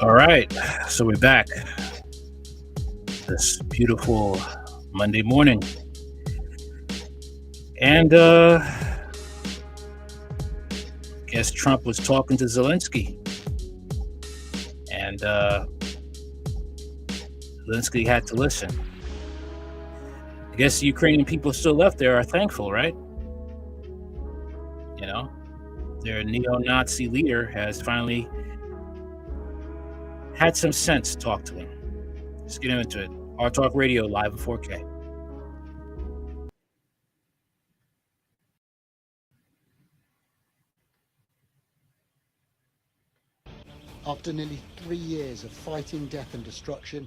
All right, so we're back this beautiful Monday morning, and guess Trump was talking to Zelensky, and Zelensky had to listen. I guess the Ukrainian people still left there are thankful, right? You know, their neo-Nazi leader has finally had some sense to talk to him. Let's get into it. Our Talk Radio live in 4K. After nearly 3 years of fighting death and destruction,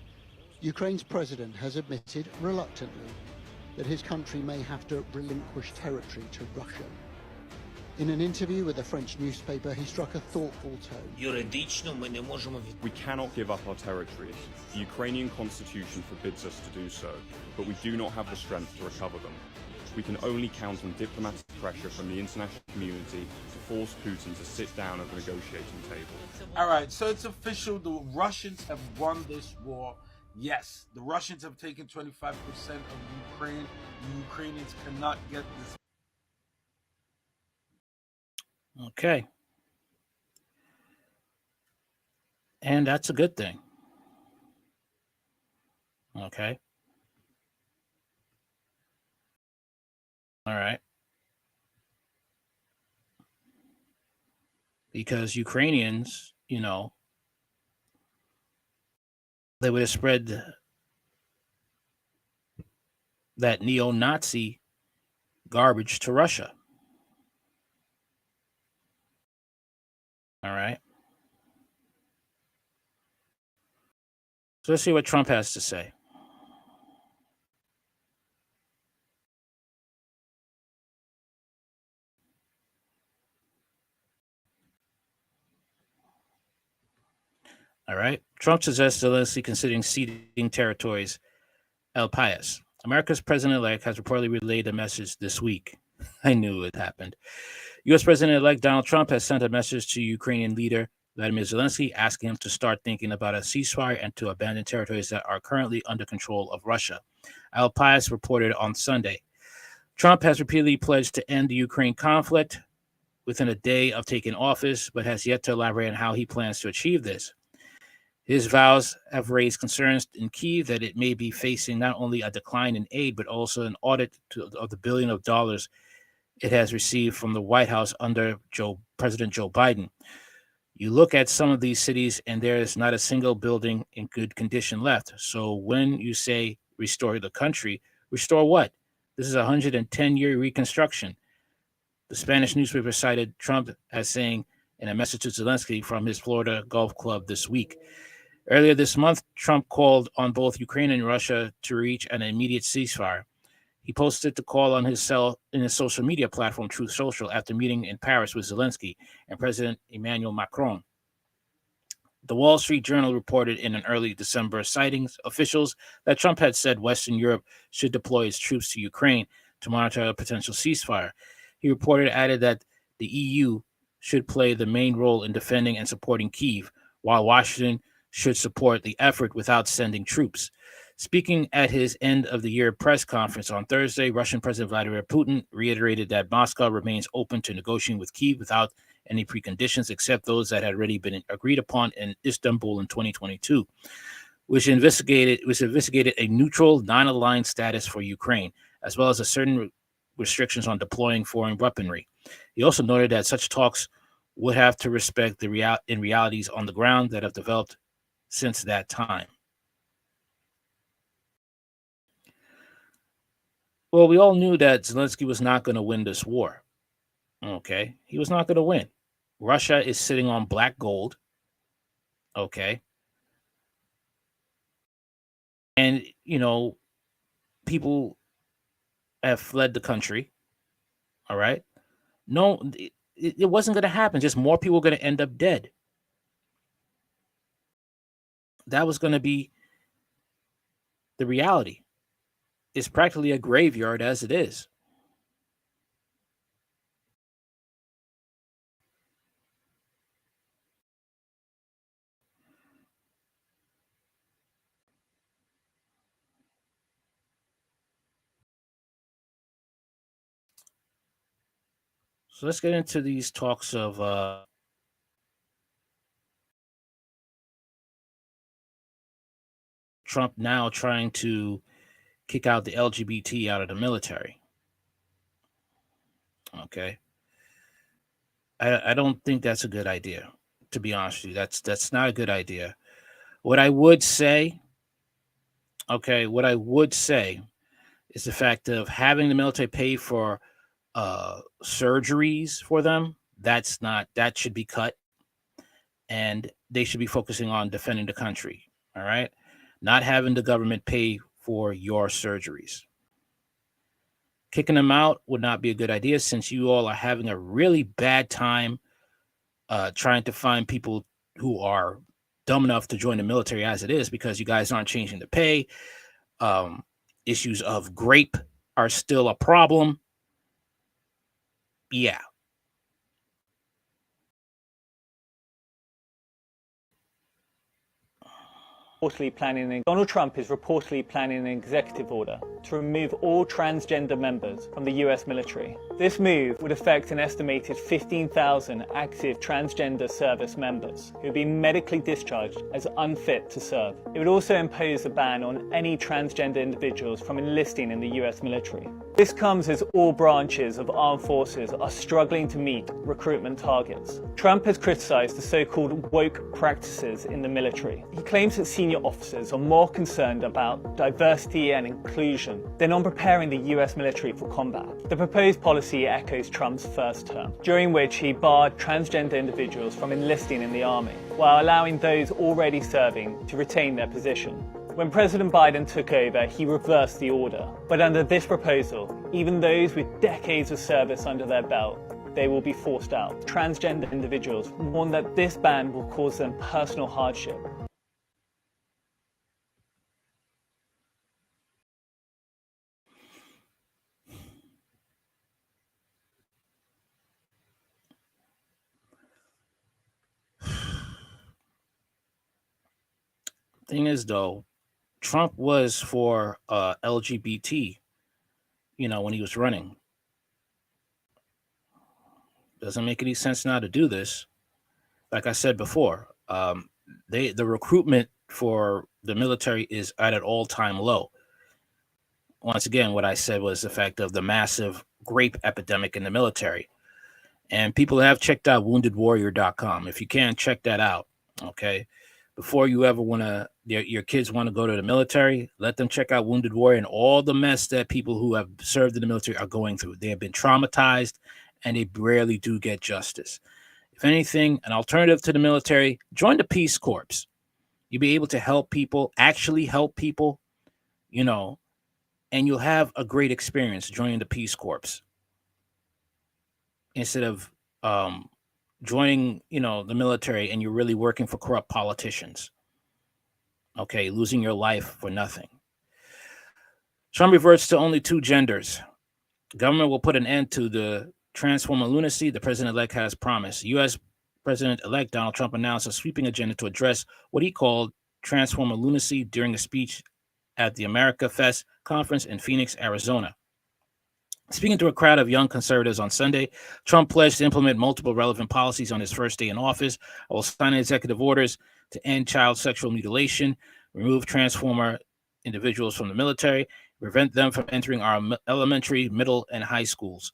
Ukraine's president has admitted, reluctantly, that his country may have to relinquish territory to Russia. In an interview with a French newspaper, he struck a thoughtful tone. We cannot give up our territory. The Ukrainian constitution forbids us to do so, but we do not have the strength to recover them. We can only count on diplomatic pressure from the international community to force Putin to sit down at the negotiating table. All right, so it's official. The Russians have won this war. Yes, the Russians have taken 25% of Ukraine. The Ukrainians cannot get this. Okay. And that's a good thing. Okay. All right. Because Ukrainians, they would have spread that neo-Nazi garbage to Russia. All right. So let's see what Trump has to say. All right. Trump suggests Zelensky considering ceding territories El Pais. America's president-elect has reportedly relayed a message this week. I knew it happened. U.S. President-elect Donald Trump has sent a message to Ukrainian leader Vladimir Zelensky asking him to start thinking about a ceasefire and to abandon territories that are currently under control of Russia. El Pais reported on Sunday. Trump has repeatedly pledged to end the Ukraine conflict within a day of taking office, but has yet to elaborate on how he plans to achieve this. His vows have raised concerns in Kyiv that it may be facing not only a decline in aid, but also an audit of the $1 billion it has received from the White House under President Joe Biden. You look at some of these cities, and there is not a single building in good condition left. So when you say restore the country, restore what? This is a 110-year reconstruction. The Spanish newspaper cited Trump as saying in a message to Zelensky from his Florida golf club this week. Earlier this month, Trump called on both Ukraine and Russia to reach an immediate ceasefire. He posted the call on his social media platform, Truth Social, after meeting in Paris with Zelensky and President Emmanuel Macron. The Wall Street Journal reported in an early December sightings officials that Trump had said Western Europe should deploy its troops to Ukraine to monitor a potential ceasefire. He added that the EU should play the main role in defending and supporting Kyiv, while Washington should support the effort without sending troops. Speaking at his end-of-the-year press conference on Thursday, Russian President Vladimir Putin reiterated that Moscow remains open to negotiating with Kyiv without any preconditions except those that had already been agreed upon in Istanbul in 2022, which investigated a neutral, non-aligned status for Ukraine, as well as a certain restrictions on deploying foreign weaponry. He also noted that such talks would have to respect the realities on the ground that have developed since that time. Well, we all knew that Zelensky was not going to win this war. Okay, he was not going to win. Russia is sitting on black gold. Okay. And, people have fled the country. All right. No, it wasn't going to happen. Just more people were going to end up dead. That was going to be the reality. It's practically a graveyard as it is. So let's get into these talks of Trump now trying to kick out the LGBT out of the military. Okay. I don't think that's a good idea, to be honest with you. That's not a good idea. What I would say, what I would say is the fact of having the military pay for surgeries for them. That should be cut, and they should be focusing on defending the country. All right, not having the government pay for your surgeries. Kicking them out would not be a good idea, since you all are having a really bad time trying to find people who are dumb enough to join the military as it is, because you guys aren't changing the pay. Issues of grape are still a problem. Yeah. Donald Trump is reportedly planning an executive order to remove all transgender members from the US military. This move would affect an estimated 15,000 active transgender service members who would be medically discharged as unfit to serve. It would also impose a ban on any transgender individuals from enlisting in the US military. This comes as all branches of armed forces are struggling to meet recruitment targets. Trump has criticized the so-called woke practices in the military. He claims that senior officers are more concerned about diversity and inclusion than on preparing the US military for combat. The proposed policy echoes Trump's first term, during which he barred transgender individuals from enlisting in the army, while allowing those already serving to retain their position. When President Biden took over, he reversed the order. But under this proposal, even those with decades of service under their belt, they will be forced out. Transgender individuals warn that this ban will cause them personal hardship. Thing is, though, Trump was for LGBT, when he was running. Doesn't make any sense now to do this. Like I said before, the recruitment for the military is at an all-time low. Once again, what I said was the fact of the massive grape epidemic in the military. And people have checked out woundedwarrior.com. If you can, check that out, okay? Before you ever want to, your kids want to go to the military, let them check out Wounded Warrior and all the mess that people who have served in the military are going through. They have been traumatized, and they rarely do get justice. If anything, an alternative to the military, join the Peace Corps. You'll be able to help people, actually help people, and you'll have a great experience joining the Peace Corps instead of joining, the military, and you're really working for corrupt politicians. Okay, losing your life for nothing. Trump reverts to only two genders. Government will put an end to the transformer lunacy the president-elect has promised. U.S. President-elect Donald Trump announced a sweeping agenda to address what he called transformer lunacy during a speech at the America Fest conference in Phoenix, Arizona. Speaking to a crowd of young conservatives on Sunday, Trump pledged to implement multiple relevant policies on his first day in office. I will sign executive orders to end child sexual mutilation, remove transformer individuals from the military, prevent them from entering our elementary, middle, and high schools.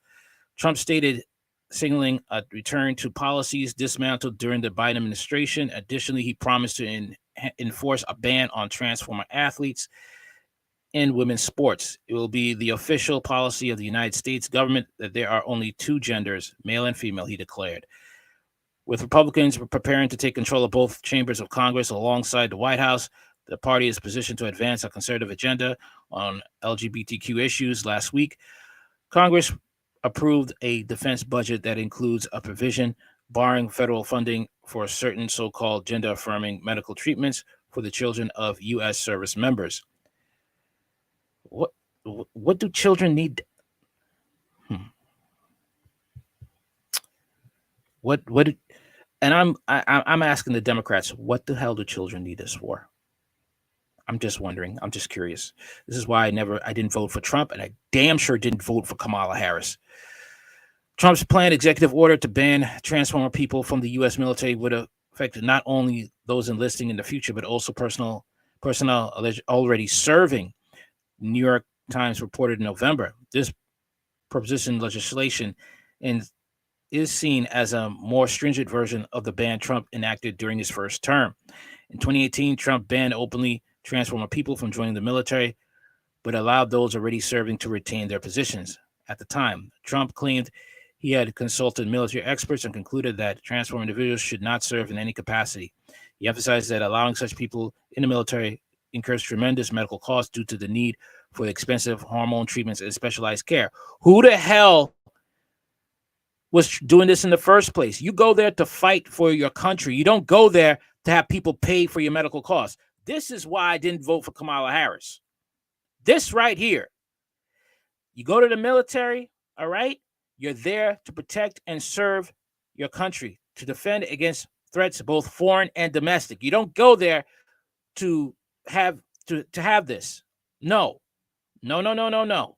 Trump stated, signaling a return to policies dismantled during the Biden administration. Additionally, he promised to enforce a ban on transformer athletes in women's sports. It will be the official policy of the United States government that there are only two genders, male and female, he declared. With Republicans preparing to take control of both chambers of Congress alongside the White House, the party is positioned to advance a conservative agenda on LGBTQ issues. Last week, Congress approved a defense budget that includes a provision barring federal funding for certain so-called gender-affirming medical treatments for the children of U.S. service members. What do children need? And I'm asking the Democrats, what the hell do children need this for? I'm just wondering. I'm just curious. This is why I didn't vote for Trump, and I damn sure didn't vote for Kamala Harris. Trump's planned executive order to ban transformer people from the U.S. military would affect not only those enlisting in the future, but also personnel already serving. New York Times reported in November. This proposition legislation is seen as a more stringent version of the ban Trump enacted during his first term. In 2018, Trump banned openly transformer people from joining the military, but allowed those already serving to retain their positions. At the time, Trump claimed he had consulted military experts and concluded that transformer individuals should not serve in any capacity. He emphasized that allowing such people in the military incurs tremendous medical costs due to the need for expensive hormone treatments and specialized care. Who the hell was doing this in the first place? You go there to fight for your country. You don't go there to have people pay for your medical costs. This is why I didn't vote for Kamala Harris. This right here. You go to the military, all right? You're there to protect and serve your country, to defend against threats, both foreign and domestic. You don't go there to have this. No. No.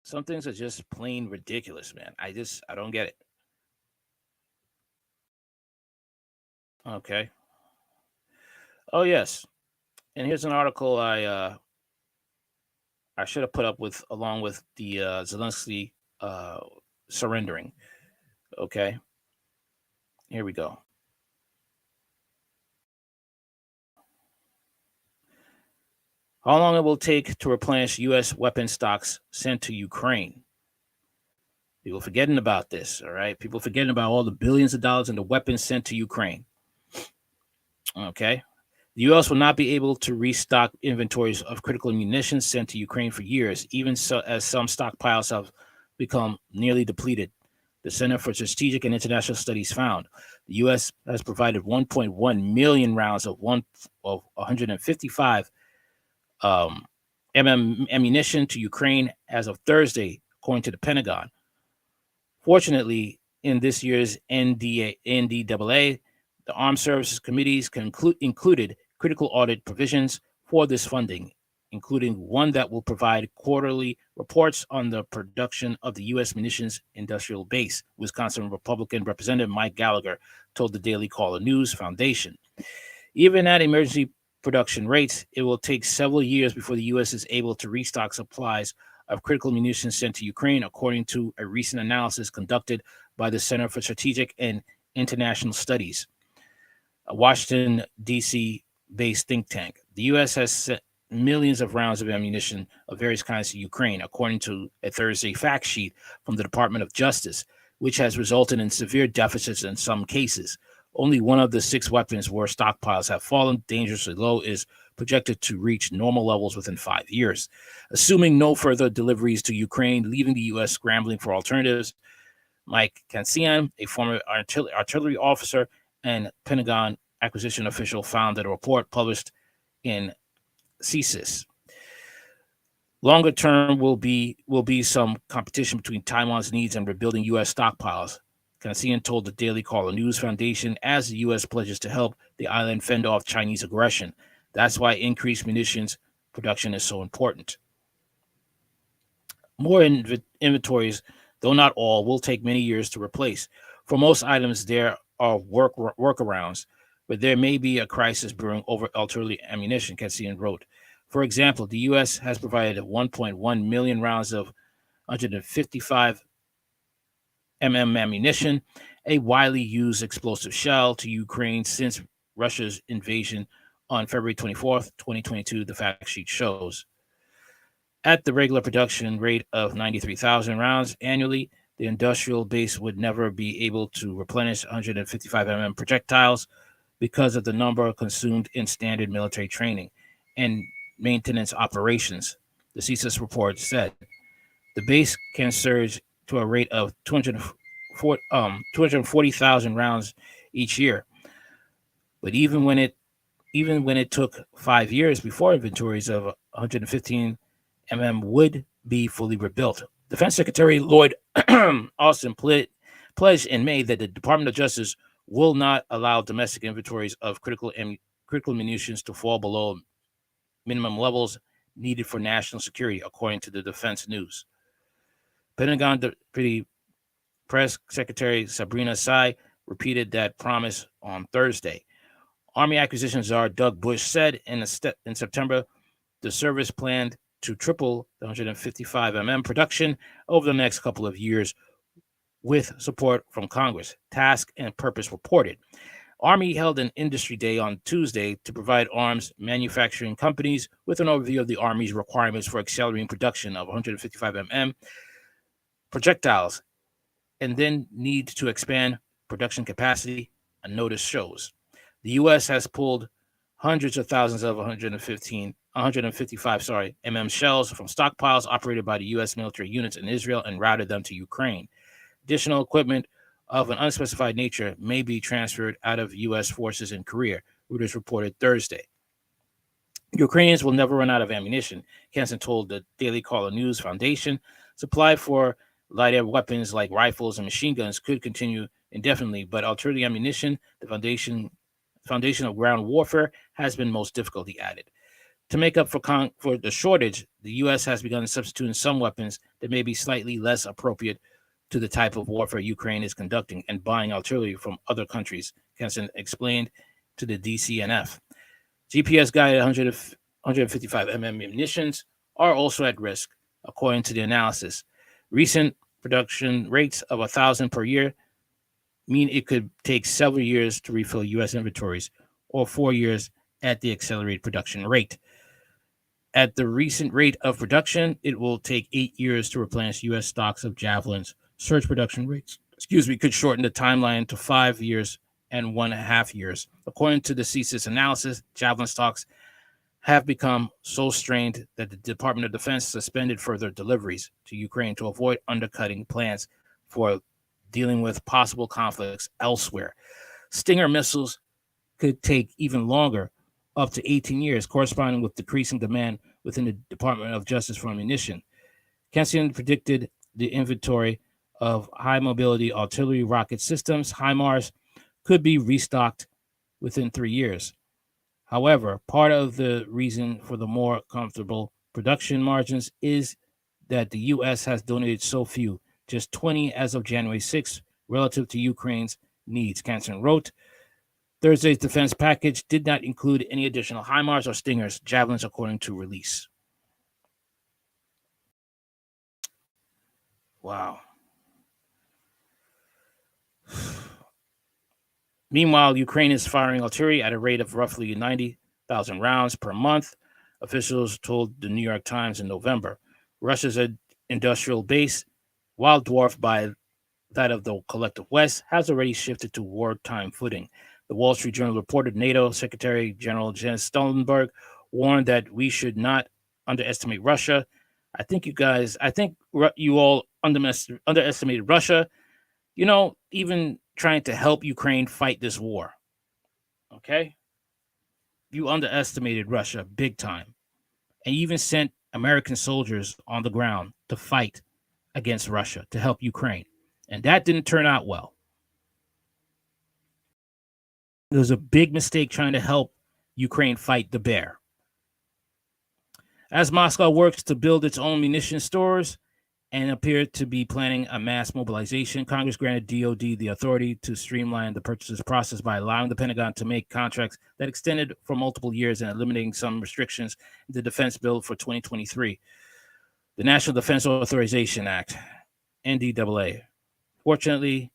Some things are just plain ridiculous, man. I don't get it. Okay. Oh yes. And here's an article I should have put up with along with the Zelensky surrendering. Okay. Here we go. How long it will take to replenish U.S. weapon stocks sent to Ukraine? People forgetting about this, all right? People forgetting about all the billions of dollars in the weapons sent to Ukraine. Okay. The U.S. will not be able to restock inventories of critical munitions sent to Ukraine for years, even so as some stockpiles have become nearly depleted. The Center for Strategic and International Studies found the U.S. has provided 1.1 million rounds of 155 ammunition to Ukraine as of Thursday, according to the Pentagon. Fortunately, in this year's NDAA, the Armed Services Committees included critical audit provisions for this funding, including one that will provide quarterly reports on the production of the U.S. munitions industrial base, Wisconsin Republican Representative Mike Gallagher told the Daily Caller News Foundation. Even at emergency production rates, it will take several years before the U.S. is able to restock supplies of critical munitions sent to Ukraine, according to a recent analysis conducted by the Center for Strategic and International Studies, a Washington, D.C.-based think tank. The U.S. has sent millions of rounds of ammunition of various kinds to Ukraine, according to a Thursday fact sheet from the Department of Justice, which has resulted in severe deficits in some cases. Only one of the 6 weapons where stockpiles have fallen dangerously low is projected to reach normal levels within 5 years. Assuming no further deliveries to Ukraine, leaving the U.S. scrambling for alternatives, Mike Kansian, a former artillery officer and Pentagon acquisition official, found that a report published in CSIS. Longer term will be some competition between Taiwan's needs and rebuilding U.S. stockpiles, Kansian told the Daily Caller News Foundation, as the U.S. pledges to help the island fend off Chinese aggression. That's why increased munitions production is so important. More inventories, though not all, will take many years to replace. For most items, there are workarounds, but there may be a crisis brewing over artillery ammunition, Kansian wrote. For example, the U.S. has provided 1.1 million rounds of 155 ammunition, a widely used explosive shell, to Ukraine since Russia's invasion on February 24th, 2022, the fact sheet shows. At the regular production rate of 93,000 rounds annually, the industrial base would never be able to replenish 155 projectiles because of the number consumed in standard military training and maintenance operations, the CSIS report said. The base can surge to a rate of 240,000 rounds each year. But even when it took 5 years before inventories of 115 would be fully rebuilt. Defense Secretary Lloyd Austin pledged in May that the Department of Justice will not allow domestic inventories of critical munitions to fall below minimum levels needed for national security, according to the Defense News. Pentagon Deputy Press Secretary Sabrina Sy repeated that promise on Thursday. Army Acquisition Czar Doug Bush said in September the service planned to triple the 155 mm production over the next couple of years with support from Congress, Task and Purpose reported. Army held an industry day on Tuesday to provide arms manufacturing companies with an overview of the Army's requirements for accelerating production of 155 mm projectiles and then need to expand production capacity, a notice shows. The U.S. has pulled hundreds of thousands of 155 mm shells from stockpiles operated by the U.S. military units in Israel and routed them to Ukraine. Additional equipment of an unspecified nature may be transferred out of U.S. forces in Korea, Reuters reported Thursday. Ukrainians will never run out of ammunition, Hansen told the Daily Caller News Foundation. Supply for light-air weapons like rifles and machine guns could continue indefinitely, but alternative ammunition, the foundation of ground warfare, has been most difficult, he added. To make up for the shortage, the U.S. has begun substituting some weapons that may be slightly less appropriate to the type of warfare Ukraine is conducting and buying artillery from other countries, Hansen explained to the DCNF. GPS-guided 155 mm munitions are also at risk, according to the analysis. Recent production rates of 1,000 per year mean it could take several years to refill U.S. inventories, or 4 years at the accelerated production rate. At the recent rate of production, it will take 8 years to replenish U.S. stocks of Javelins. Surge production rates, could shorten the timeline to 5 years and 1.5 years. According to the CSIS analysis, Javelin stocks have become so strained that the Department of Defense suspended further deliveries to Ukraine to avoid undercutting plans for dealing with possible conflicts elsewhere. Stinger missiles could take even longer, up to 18 years, corresponding with decreasing demand within the Department of Justice for ammunition. Hansen predicted the inventory of high-mobility artillery rocket systems, HIMARS, could be restocked within 3 years. However, part of the reason for the more comfortable production margins is that the U.S. has donated so few, just 20 as of January 6th, relative to Ukraine's needs, Hansen wrote. Thursday's defense package did not include any additional HIMARS or Stingers, Javelins, according to release. Wow. Meanwhile, Ukraine is firing artillery at a rate of roughly 90,000 rounds per month, officials told the New York Times in November. Russia's industrial base, while dwarfed by that of the collective West, has already shifted to wartime footing. The Wall Street Journal reported NATO Secretary General Jens Stoltenberg warned that we should not underestimate Russia. I think you all underestimated Russia. You know, even trying to help Ukraine fight this war. Okay? You underestimated Russia big time. And you even sent American soldiers on the ground to fight against Russia, to help Ukraine. And that didn't turn out well. It was a big mistake trying to help Ukraine fight the bear. As Moscow works to build its own munition stores and appeared to be planning a mass mobilization, Congress granted DoD the authority to streamline the purchases process by allowing the Pentagon to make contracts that extended for multiple years and eliminating some restrictions in the defense bill for 2023. The National Defense Authorization Act, NDAA. Fortunately,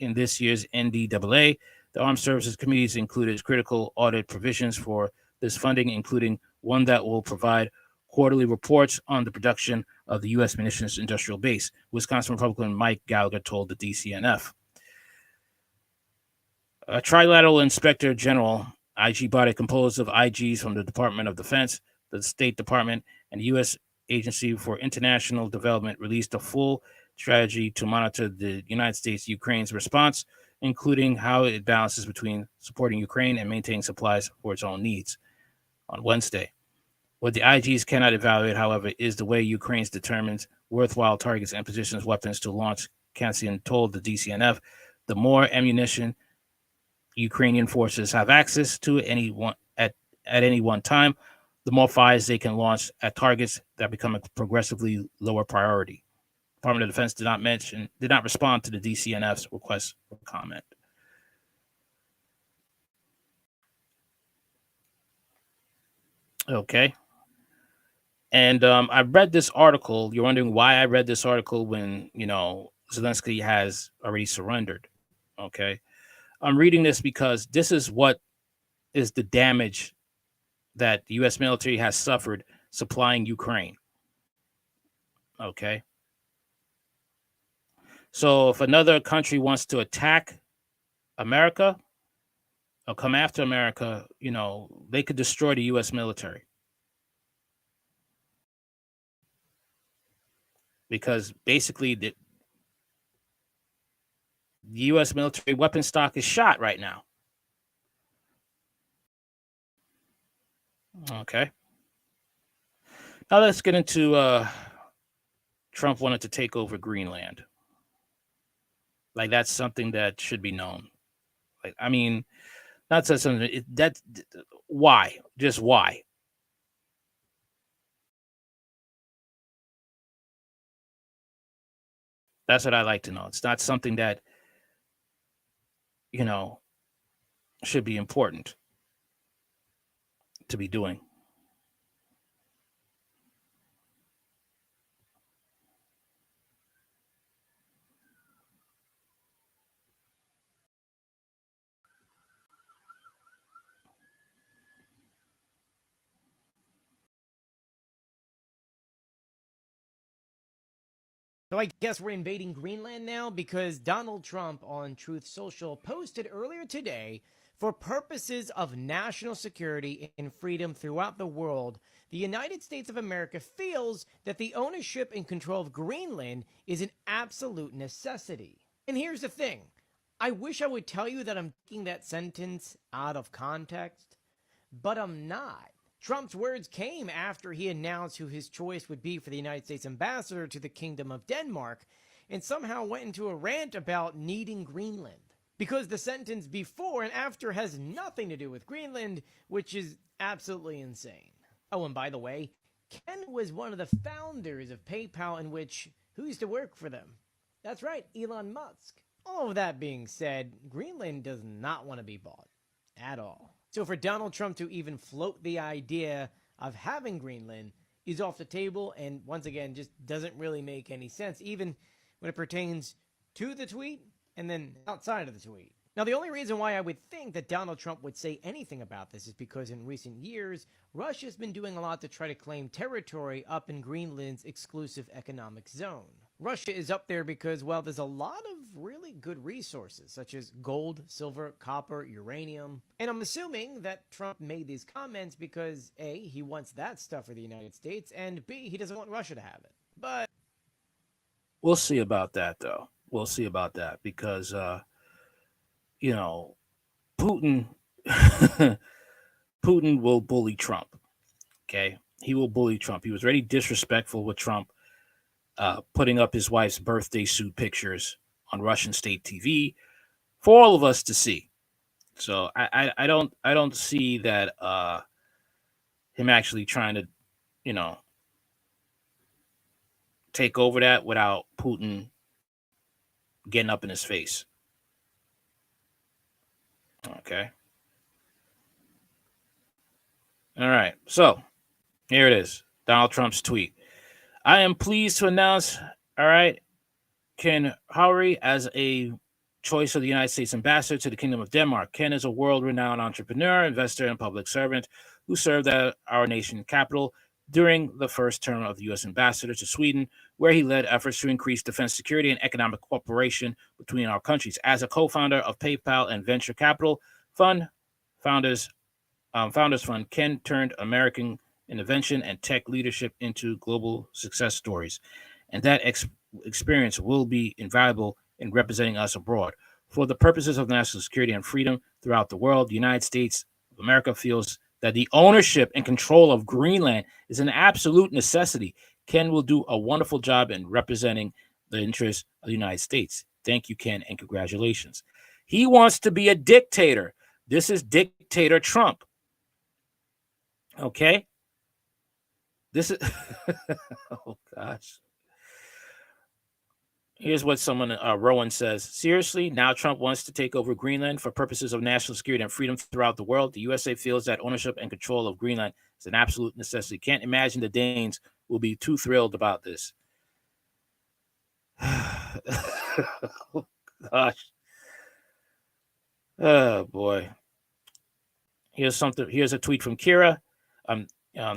in this year's NDAA, the Armed Services Committees included critical audit provisions for this funding, including one that will provide quarterly reports on the production of the U.S. munitions industrial base, Wisconsin Republican Mike Gallagher told the DCNF. A trilateral inspector general, IG body composed of IGs from the Department of Defense, the State Department, and the U.S. Agency for International Development, released a full strategy to monitor the United States Ukraine's response, including how it balances between supporting Ukraine and maintaining supplies for its own needs on Wednesday. What the IGs cannot evaluate, however, is the way Ukraine determines worthwhile targets and positions weapons to launch, Hansen told the DCNF. The more ammunition Ukrainian forces have access to at any one time, the more fires they can launch at targets that become a progressively lower priority. Department of Defense did not respond to the DCNF's request for comment. Okay. And I read this article. You're wondering why I read this article when, Zelensky has already surrendered. Okay. I'm reading this because this is what is the damage that the U.S. military has suffered supplying Ukraine. Okay. So if another country wants to attack America or come after America, they could destroy the U.S. military. Because basically the U.S. military weapon stock is shot right now. Okay. Now let's get into Trump wanted to take over Greenland. Like, that's something that should be known. Like, I mean, not something why? Just why? That's what I like to know. It's not something that, should be important to be doing. So I guess we're invading Greenland now because Donald Trump on Truth Social posted earlier today, for purposes of national security and freedom throughout the world, the United States of America feels that the ownership and control of Greenland is an absolute necessity. And here's the thing. I wish I would tell you that I'm taking that sentence out of context, but I'm not. Trump's words came after he announced who his choice would be for the United States ambassador to the Kingdom of Denmark, and somehow went into a rant about needing Greenland. Because the sentence before and after has nothing to do with Greenland, which is absolutely insane. Oh, and by the way, Ken was one of the founders of PayPal, in which, who used to work for them? That's right, Elon Musk. All of that being said, Greenland does not want to be bought. At all. So for Donald Trump to even float the idea of having Greenland is off the table, and once again just doesn't really make any sense, even when it pertains to the tweet and then outside of the tweet. Now, the only reason why I would think that Donald Trump would say anything about this is because in recent years, Russia's been doing a lot to try to claim territory up in Greenland's exclusive economic zone. Russia is up there because, well, there's a lot of really good resources, such as gold, silver, copper, uranium. And I'm assuming that Trump made these comments because, A, he wants that stuff for the United States, and B, he doesn't want Russia to have it. But we'll see about that, though. We'll see about that because, Putin, Putin will bully Trump. Okay. He will bully Trump. He was already disrespectful with Trump, putting up his wife's birthday suit pictures on Russian state TV for all of us to see. So I don't see that him actually trying to, take over that without Putin getting up in his face. Okay. All right. So here it is. Donald Trump's tweet. I am pleased to announce, all right, Ken Howry as a choice of the United States ambassador to the Kingdom of Denmark. Ken is a world-renowned entrepreneur, investor, and public servant who served at our nation's capital during the first term of the U.S. ambassador to Sweden, where he led efforts to increase defense security and economic cooperation between our countries. As a co-founder of PayPal and venture capital fund, Founders Fund, Ken turned American innovation and tech leadership into global success stories, and that experience will be invaluable in representing us abroad. For the purposes of national security and freedom throughout the world, the United States of America feels that the ownership and control of Greenland is an absolute necessity. Ken will do a wonderful job in representing the interests of the United States. Thank you, Ken, and congratulations. He wants to be a dictator. This is dictator Trump. Okay? This is oh gosh. Here's what someone Rowan says. Seriously, now Trump wants to take over Greenland for purposes of national security and freedom throughout the world. The USA feels that ownership and control of Greenland is an absolute necessity. Can't imagine the Danes will be too thrilled about this. Oh, gosh. Oh boy. Here's a tweet from Kira.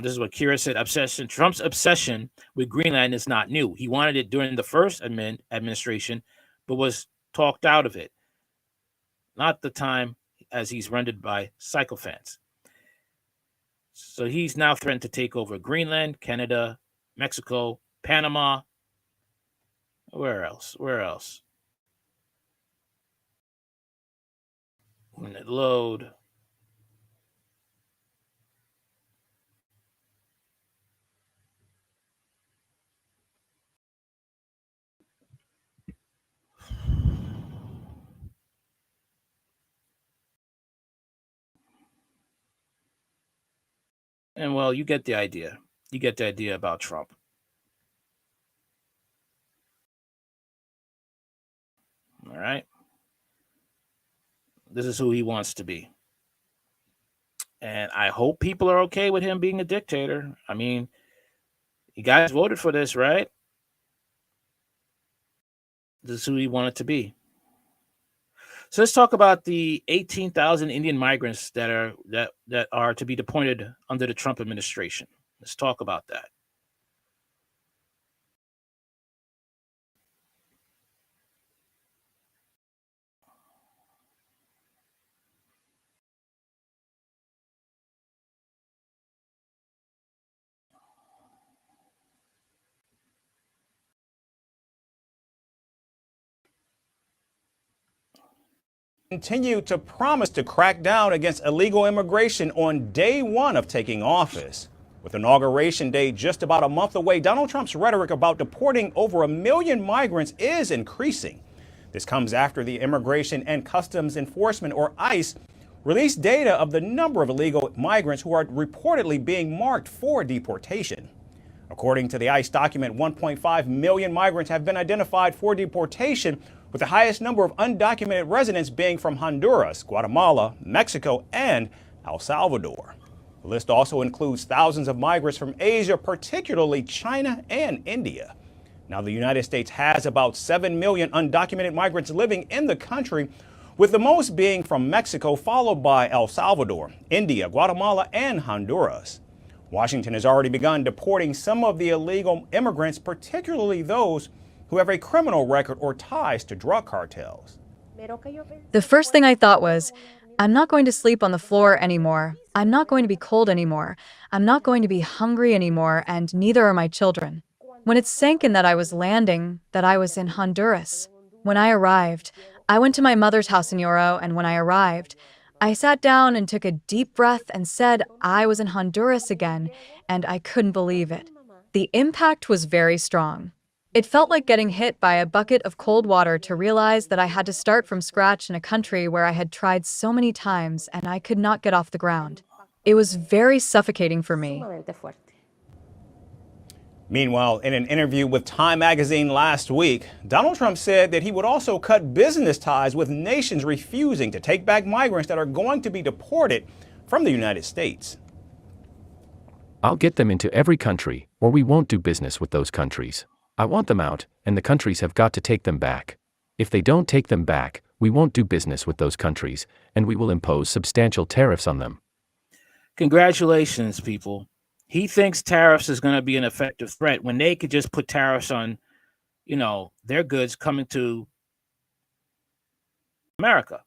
This is what Kira said. Trump's obsession with Greenland is not new. He wanted it during the first administration, but was talked out of it. Not the time as he's rendered by sycophants. So he's now threatened to take over Greenland, Canada, Mexico, Panama. Where else? When it load. And well, you get the idea. You get the idea about Trump. All right. This is who he wants to be. And I hope people are okay with him being a dictator. I mean, you guys voted for this, right? This is who he wanted to be. So let's talk about the 18,000 Indian migrants that are to be deported under the Trump administration. Let's talk about that. Continued to promise to crack down against illegal immigration on day one of taking office. With Inauguration Day just about a month away, Donald Trump's rhetoric about deporting over 1 million migrants is increasing. This comes after the Immigration and Customs Enforcement, or ICE, released data of the number of illegal migrants who are reportedly being marked for deportation. According to the ICE document, 1.5 million migrants have been identified for deportation, with the highest number of undocumented residents being from Honduras, Guatemala, Mexico, and El Salvador. The list also includes thousands of migrants from Asia, particularly China and India. Now, the United States has about 7 million undocumented migrants living in the country, with the most being from Mexico, followed by El Salvador, India, Guatemala, and Honduras. Washington has already begun deporting some of the illegal immigrants, particularly those who have a criminal record or ties to drug cartels. The first thing I thought was, I'm not going to sleep on the floor anymore. I'm not going to be cold anymore. I'm not going to be hungry anymore, and neither are my children. When it sank in that I was landing, that I was in Honduras. When I arrived, I went to my mother's house in Oro, and when I arrived, I sat down and took a deep breath and said I was in Honduras again, and I couldn't believe it. The impact was very strong. It felt like getting hit by a bucket of cold water to realize that I had to start from scratch in a country where I had tried so many times and I could not get off the ground. It was very suffocating for me. Meanwhile, in an interview with Time magazine last week, Donald Trump said that he would also cut business ties with nations refusing to take back migrants that are going to be deported from the United States. I'll get them into every country, or we won't do business with those countries. I want them out, and the countries have got to take them back. If they don't take them back, we won't do business with those countries, and we will impose substantial tariffs on them. Congratulations, people. He thinks tariffs is going to be an effective threat when they could just put tariffs on, their goods coming to America.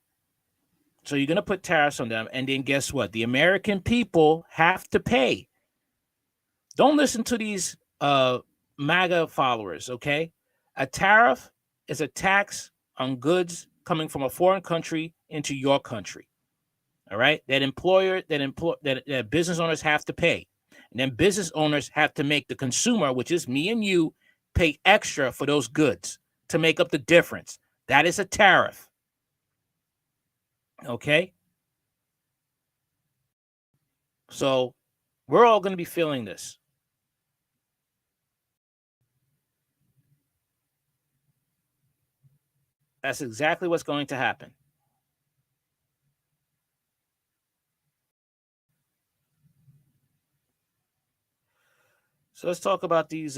So you're going to put tariffs on them, and then guess what? The American people have to pay. Don't listen to these MAGA followers, okay? A tariff is a tax on goods coming from a foreign country into your country. All right? That business owners have to pay. And then business owners have to make the consumer, which is me and you, pay extra for those goods to make up the difference. That is a tariff. Okay? So we're all going to be feeling this. That's exactly what's going to happen. So let's talk about these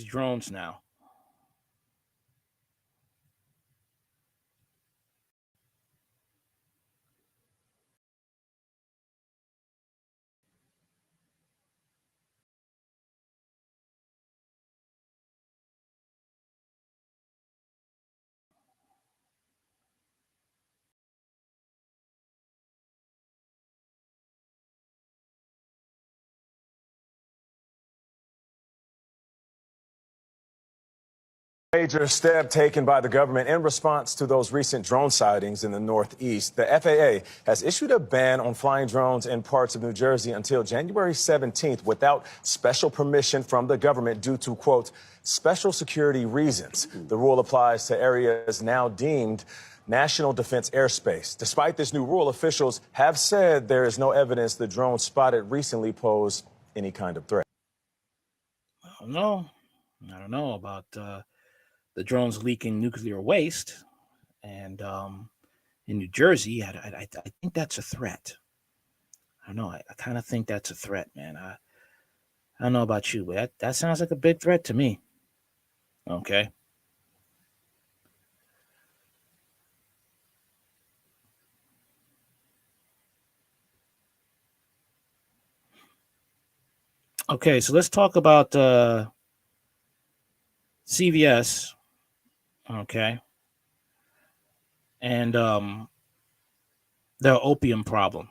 drones now. Major step taken by the government in response to those recent drone sightings in the Northeast. The FAA has issued a ban on flying drones in parts of New Jersey until January 17th without special permission from the government due to, quote, special security reasons. The rule applies to areas now deemed national defense airspace. Despite this new rule, officials have said there is no evidence the drones spotted recently pose any kind of threat. I don't know about the drones leaking nuclear waste, and in New Jersey, I think that's a threat. I don't know. I kind of think that's a threat, man. I don't know about you, but that sounds like a big threat to me. Okay. Okay, so let's talk about CVS. Okay. And their opium problem.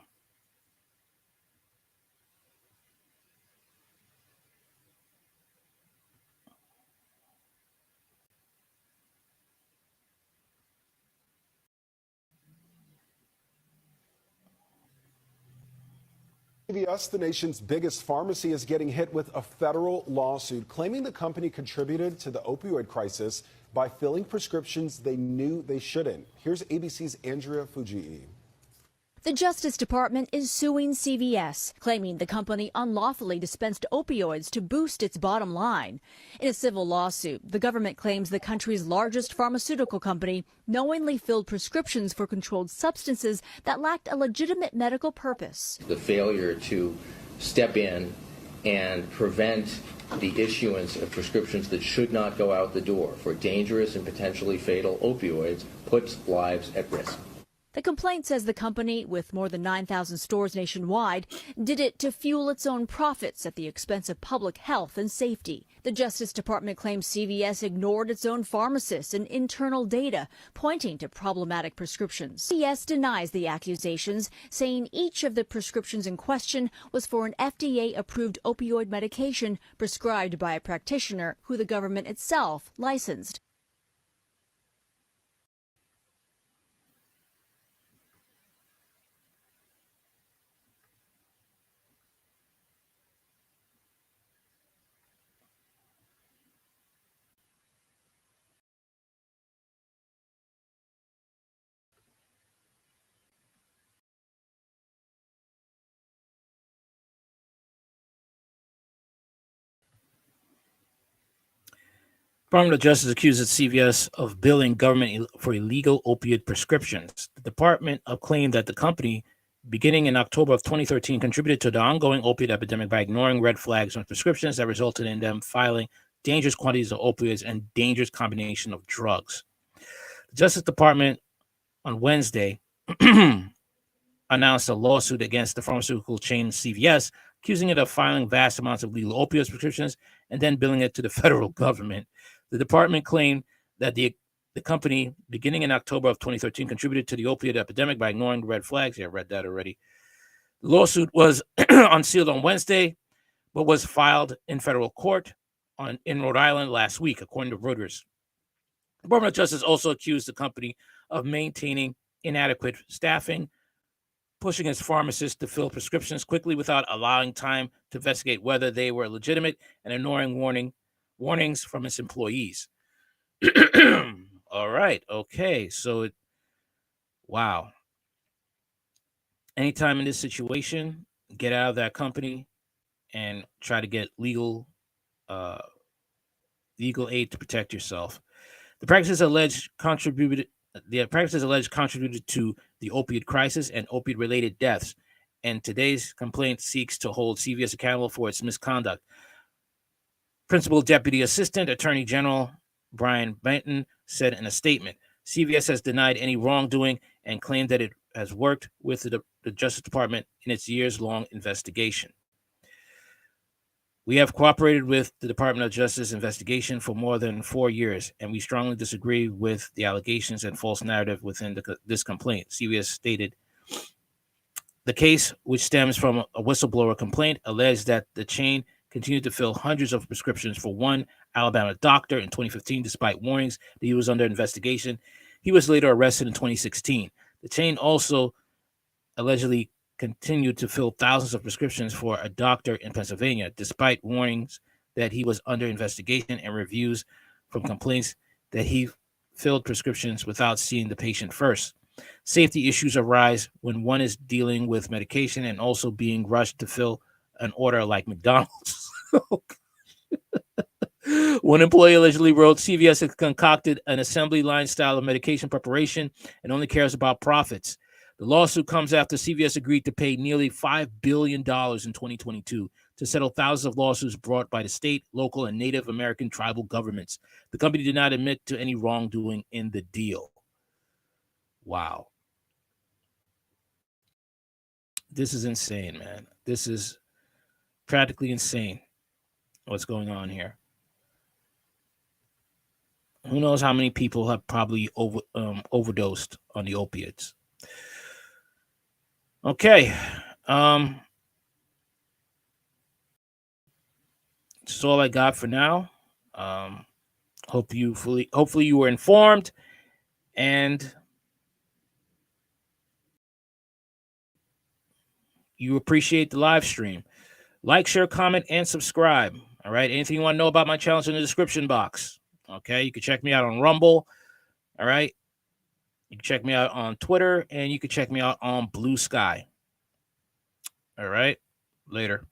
CVS, the nation's biggest pharmacy, is getting hit with a federal lawsuit claiming the company contributed to the opioid crisis by filling prescriptions they knew they shouldn't. Here's ABC's Andrea Fujii. The Justice Department is suing CVS, claiming the company unlawfully dispensed opioids to boost its bottom line. In a civil lawsuit, the government claims the country's largest pharmaceutical company knowingly filled prescriptions for controlled substances that lacked a legitimate medical purpose. The failure to step in and prevent the issuance of prescriptions that should not go out the door for dangerous and potentially fatal opioids puts lives at risk. The complaint says the company, with more than 9,000 stores nationwide, did it to fuel its own profits at the expense of public health and safety. The Justice Department claims CVS ignored its own pharmacists and internal data, pointing to problematic prescriptions. CVS denies the accusations, saying each of the prescriptions in question was for an FDA-approved opioid medication prescribed by a practitioner who the government itself licensed. Department of Justice accuses CVS of billing government for illegal opioid prescriptions. The department claimed that the company, beginning in October of 2013, contributed to the ongoing opioid epidemic by ignoring red flags on prescriptions that resulted in them filing dangerous quantities of opioids and dangerous combination of drugs. The Justice Department on Wednesday announced a lawsuit against the pharmaceutical chain CVS, accusing it of filing vast amounts of legal opioid prescriptions and then billing it to the federal government. The department claimed that the company, beginning in October of 2013, contributed to the opioid epidemic by ignoring the red flags. Yeah, I read that already. The lawsuit was unsealed on Wednesday, but was filed in federal court in Rhode Island last week, according to Reuters. The Department of Justice also accused the company of maintaining inadequate staffing, pushing its pharmacists to fill prescriptions quickly without allowing time to investigate whether they were legitimate, and ignoring warnings from its employees. All right. Okay. So, wow. Anytime in this situation, get out of that company and try to get legal legal aid to protect yourself. The practices alleged contributed to the opioid crisis and opioid-related deaths, and today's complaint seeks to hold CVS accountable for its misconduct. Principal Deputy Assistant Attorney General Brian Benton said in a statement, CVS has denied any wrongdoing and claimed that it has worked with the Justice Department in its years-long investigation. We have cooperated with the Department of Justice investigation for more than 4 years, and we strongly disagree with the allegations and false narrative within this complaint, CVS stated. The case, which stems from a whistleblower complaint, alleged that the chain continued to fill hundreds of prescriptions for one Alabama doctor in 2015, despite warnings that he was under investigation. He was later arrested in 2016. The chain also allegedly continued to fill thousands of prescriptions for a doctor in Pennsylvania, despite warnings that he was under investigation and reviews from complaints that he filled prescriptions without seeing the patient first. Safety issues arise when one is dealing with medication and also being rushed to fill an order like McDonald's. One employee allegedly wrote, CVS has concocted an assembly line style of medication preparation and only cares about profits. The lawsuit comes after CVS agreed to pay nearly $5 billion in 2022 to settle thousands of lawsuits brought by the state, local, and Native American tribal governments. The company did not admit to any wrongdoing in the deal. Wow. This is insane, man. This is practically insane what's going on here. Who knows how many people have probably overdosed on the opiates. Okay. That's all I got for now. Hopefully you were informed and you appreciate the live stream. Like, share, comment, and subscribe. All right. Anything you want to know about my channel in the description box. Okay. You can check me out on Rumble. All right. You can check me out on Twitter and you can check me out on Blue Sky. All right. Later.